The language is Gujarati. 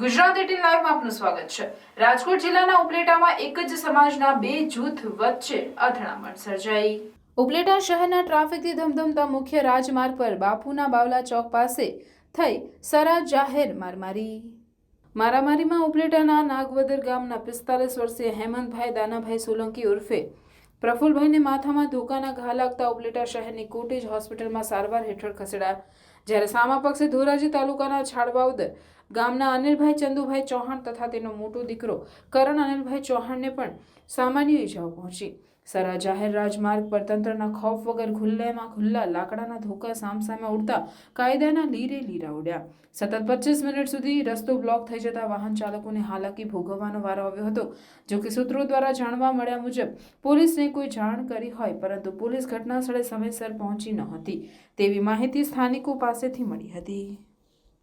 ગુજરાત 18 લાઈવમાં આપનું સ્વાગત છે। રાજકોટ જિલ્લાના ઉપલેટામાં એક જ સમાજના બે જૂથ વચ્ચે અથડામણ સર્જાઈ। ઉપલેટા શહેરના ટ્રાફિકથી ધમધમતા મુખ્ય રાજમાર્ગ પર બાપુના બાવલા ચોક પાસે થઈ સરા જાહેર મારામારીમાં ઉપલેટાના નાગવદર ગામના 45 વર્ષીય હેમંતભાઈ દાનાભાઈ સોલંકી ઉર્ફે પ્રફુલભાઈને માથામાં ધોકાના ઘા લાગતા ઉપલેટા શહેરની કોટેજ હોસ્પિટલમાં સારવાર હેઠળ ખસેડાયા। જ્યારે સામા પક્ષે ધોરાજી તાલુકાના છાડવાવદર ગામના અનિલભાઈ ચંદુભાઈ ચૌહાણ તથા તેનો મોટો દીકરો કરણ અનિલભાઈ ચૌહાણને પણ સામાન્ય ઈજાઓ પહોંચી। સરા જાહેર રાજમાર્ગ પર તંત્રના ખોફ વગર ખુલ્લા લાકડાના ધોકા સામસામે ઉડતા કાયદાના લીરે લીરા ઉડ્યા। સતત 25 મિનિટ સુધી રસ્તો બ્લોક થઈ જતા વાહન ચાલકોને હાલાકી ભોગવવાનો વારો આવ્યો હતો। જો કે સૂત્રો દ્વારા જાણવા મળ્યા મુજબ પોલીસને કોઈ જાણ કરી હોય, પરંતુ પોલીસ ઘટના સ્થળે સમયસર પહોંચી ન હતી તેવી માહિતી સ્થાનિકો પાસેથી મળી હતી।